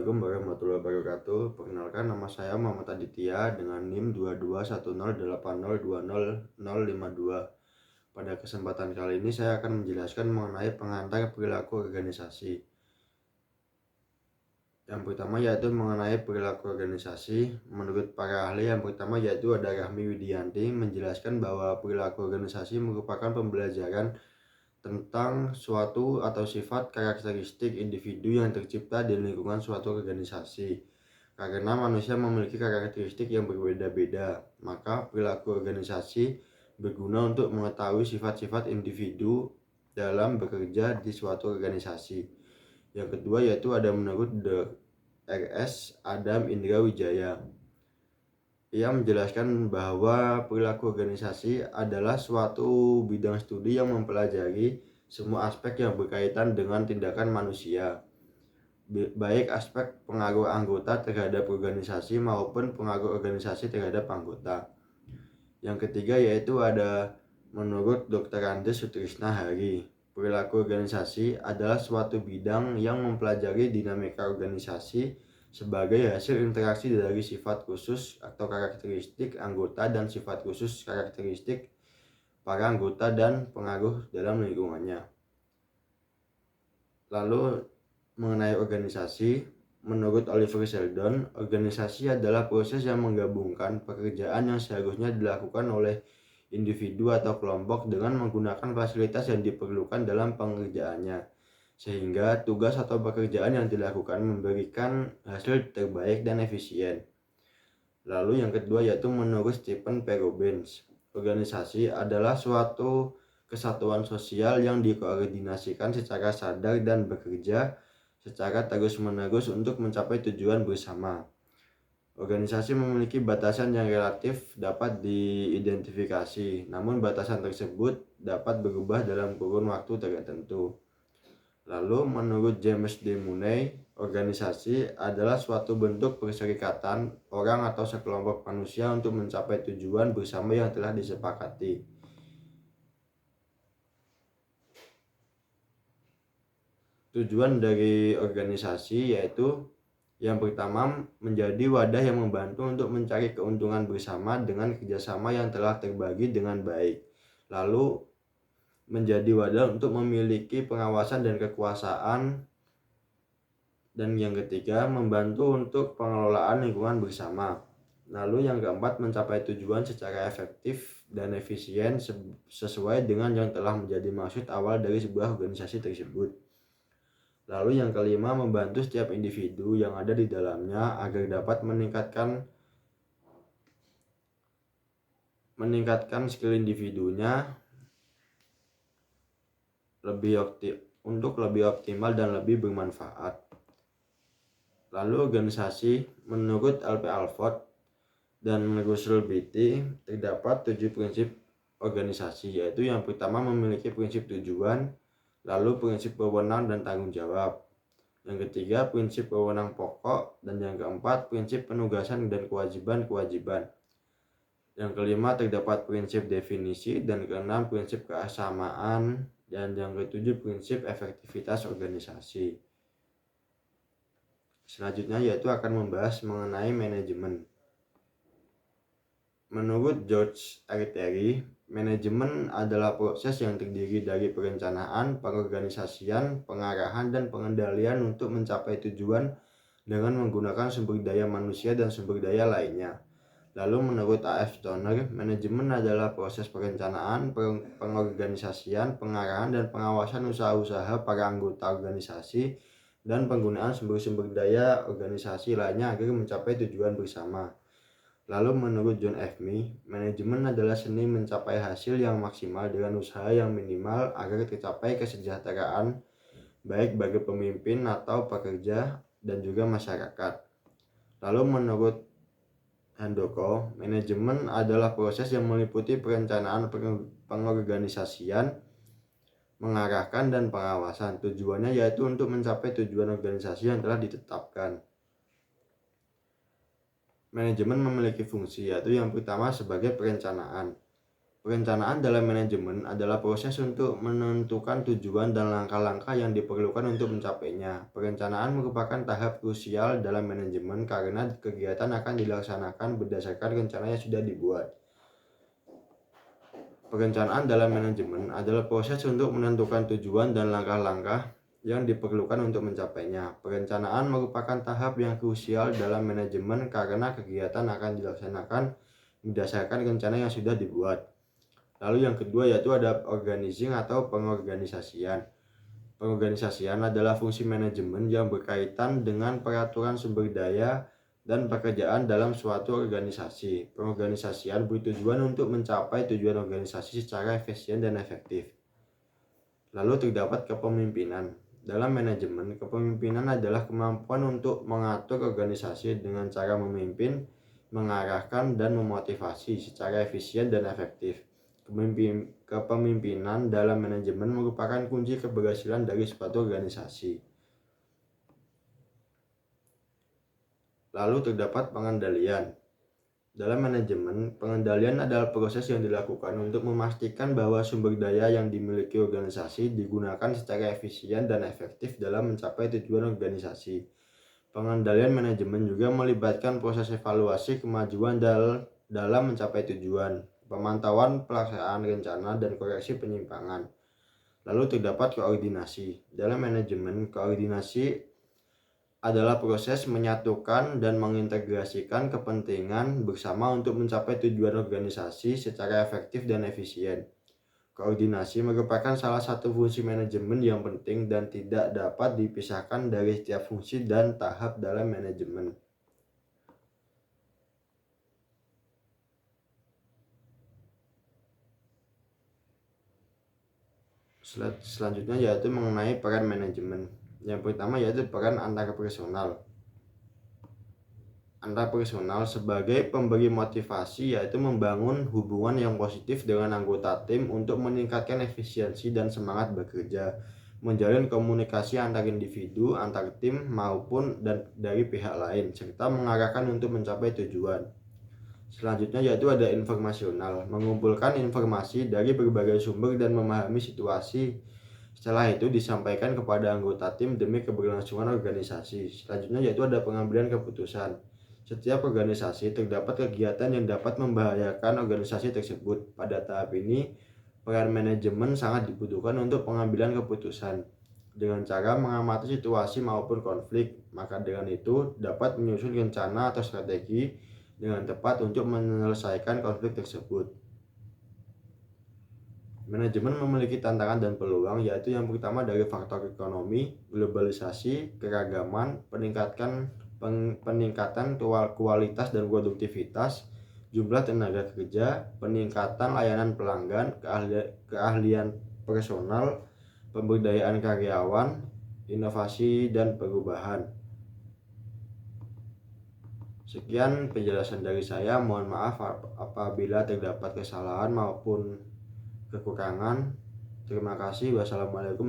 Assalamualaikum warahmatullahi wabarakatuh. Perkenalkan, nama saya Muhammad Aditya dengan NIM 221080200052. Pada kesempatan kali ini saya akan menjelaskan mengenai pengantar perilaku organisasi. Yang pertama yaitu mengenai perilaku organisasi. Menurut para ahli, yang pertama yaitu ada Rahmi Widianti menjelaskan bahwa perilaku organisasi merupakan pembelajaran tentang suatu atau sifat karakteristik individu yang tercipta di lingkungan suatu organisasi. Karena manusia memiliki karakteristik yang berbeda-beda, maka perilaku organisasi berguna untuk mengetahui sifat-sifat individu dalam bekerja di suatu organisasi. Yang kedua yaitu ada menurut R.S. Adam Indra Wijaya. Ia menjelaskan bahwa perilaku organisasi adalah suatu bidang studi yang mempelajari semua aspek yang berkaitan dengan tindakan manusia, baik aspek pengaruh anggota terhadap organisasi maupun pengaruh organisasi terhadap anggota. Yang ketiga yaitu ada menurut Dr. Andes Sutrisna Hari. Perilaku organisasi adalah suatu bidang yang mempelajari dinamika organisasi sebagai hasil interaksi dari sifat khusus atau karakteristik anggota dan sifat khusus karakteristik para anggota dan pengaruh dalam lingkungannya. Lalu mengenai organisasi, menurut Oliver Sheldon, organisasi adalah proses yang menggabungkan pekerjaan yang seharusnya dilakukan oleh individu atau kelompok dengan menggunakan fasilitas yang diperlukan dalam pengerjaannya, sehingga tugas atau pekerjaan yang dilakukan memberikan hasil terbaik dan efisien. Lalu yang kedua yaitu menurut Stephen Perobens, organisasi adalah suatu kesatuan sosial yang dikoordinasikan secara sadar dan bekerja secara terus-menerus untuk mencapai tujuan bersama. Organisasi memiliki batasan yang relatif dapat diidentifikasi, namun batasan tersebut dapat berubah dalam kurun waktu tertentu. Lalu menurut James D. Mooney, organisasi adalah suatu bentuk perserikatan orang atau sekelompok manusia untuk mencapai tujuan bersama yang telah disepakati. Tujuan dari organisasi yaitu yang pertama, menjadi wadah yang membantu untuk mencari keuntungan bersama dengan kerjasama yang telah terbagi dengan baik. Lalu, menjadi wadah untuk memiliki pengawasan dan kekuasaan. Dan yang ketiga, membantu untuk pengelolaan lingkungan bersama. Lalu yang keempat, mencapai tujuan secara efektif dan efisien sesuai dengan yang telah menjadi maksud awal dari sebuah organisasi tersebut. Lalu yang kelima, membantu setiap individu yang ada di dalamnya agar dapat meningkatkan skill individunya untuk lebih optimal dan lebih bermanfaat. Lalu organisasi menurut L.P. Alford dan Russell Beatty terdapat 7 prinsip organisasi, yaitu yang pertama memiliki prinsip tujuan, lalu prinsip wewenang dan tanggung jawab. Yang ketiga, prinsip wewenang pokok. Dan yang keempat, prinsip penugasan dan kewajiban-kewajiban. Yang kelima, terdapat prinsip definisi. Dan keenam, prinsip kesamaan. Dan yang ketujuh, prinsip efektivitas organisasi. Selanjutnya yaitu akan membahas mengenai manajemen. Menurut George R. Terry, manajemen adalah proses yang terdiri dari perencanaan, pengorganisasian, pengarahan, dan pengendalian untuk mencapai tujuan dengan menggunakan sumber daya manusia dan sumber daya lainnya. Lalu menurut A.F. Stoner, manajemen adalah proses perencanaan, pengorganisasian, pengarahan, dan pengawasan usaha-usaha para anggota organisasi dan penggunaan sumber-sumber daya organisasi lainnya agar mencapai tujuan bersama. Lalu menurut John F. Mee, manajemen adalah seni mencapai hasil yang maksimal dengan usaha yang minimal agar tercapai kesejahteraan baik bagi pemimpin atau pekerja dan juga masyarakat. Lalu menurut Handoko, manajemen adalah proses yang meliputi perencanaan, pengorganisasian, mengarahkan, dan pengawasan. Tujuannya yaitu untuk mencapai tujuan organisasi yang telah ditetapkan. Manajemen memiliki fungsi yaitu yang pertama sebagai perencanaan. Perencanaan dalam manajemen adalah proses untuk menentukan tujuan dan langkah-langkah yang diperlukan untuk mencapainya. Perencanaan merupakan tahap krusial dalam manajemen karena kegiatan akan dilaksanakan berdasarkan rencana yang sudah dibuat. Perencanaan dalam manajemen adalah proses untuk menentukan tujuan dan langkah-langkah yang diperlukan untuk mencapainya. Perencanaan merupakan tahap yang krusial dalam manajemen karena kegiatan akan dilaksanakan berdasarkan rencana yang sudah dibuat. Lalu yang kedua yaitu ada organizing atau pengorganisasian. Pengorganisasian adalah fungsi manajemen yang berkaitan dengan peraturan sumber daya dan pekerjaan dalam suatu organisasi. Pengorganisasian bertujuan untuk mencapai tujuan organisasi secara efisien dan efektif. Lalu terdapat kepemimpinan. Dalam manajemen, kepemimpinan adalah kemampuan untuk mengatur organisasi dengan cara memimpin, mengarahkan, dan memotivasi secara efisien dan efektif. Kepemimpinan dalam manajemen merupakan kunci keberhasilan dari suatu organisasi. Lalu terdapat pengendalian. Dalam manajemen, pengendalian adalah proses yang dilakukan untuk memastikan bahwa sumber daya yang dimiliki organisasi digunakan secara efisien dan efektif dalam mencapai tujuan organisasi. Pengendalian manajemen juga melibatkan proses evaluasi kemajuan dalam mencapai tujuan, pemantauan pelaksanaan rencana, dan koreksi penyimpangan. Lalu terdapat koordinasi. Dalam manajemen, koordinasi adalah proses menyatukan dan mengintegrasikan kepentingan bersama untuk mencapai tujuan organisasi secara efektif dan efisien. Koordinasi merupakan salah satu fungsi manajemen yang penting dan tidak dapat dipisahkan dari setiap fungsi dan tahap dalam manajemen. Selanjutnya yaitu mengenai peran manajemen. Yang pertama yaitu peran antarpersonal. Antarpersonal sebagai pemberi motivasi yaitu membangun hubungan yang positif dengan anggota tim untuk meningkatkan efisiensi dan semangat bekerja, menjalin komunikasi antar individu, antar tim maupun dari pihak lain, serta mengarahkan untuk mencapai tujuan. Selanjutnya yaitu ada informasional, mengumpulkan informasi dari berbagai sumber dan memahami situasi. Setelah itu disampaikan kepada anggota tim demi keberlangsungan organisasi. Selanjutnya yaitu ada pengambilan keputusan. Setiap organisasi terdapat kegiatan yang dapat membahayakan organisasi tersebut. Pada tahap ini, peran manajemen sangat dibutuhkan untuk pengambilan keputusan. Dengan cara mengamati situasi maupun konflik, maka dengan itu dapat menyusun rencana atau strategi dengan tepat untuk menyelesaikan konflik tersebut. Manajemen memiliki tantangan dan peluang, yaitu yang pertama dari faktor ekonomi, globalisasi, keragaman, peningkatan kualitas dan produktivitas, jumlah tenaga kerja, peningkatan layanan pelanggan, keahlian personal, pemberdayaan karyawan, inovasi dan perubahan. Sekian penjelasan dari saya. Mohon maaf apabila terdapat kesalahan maupun kekurangan. Terima kasih. Wassalamualaikum.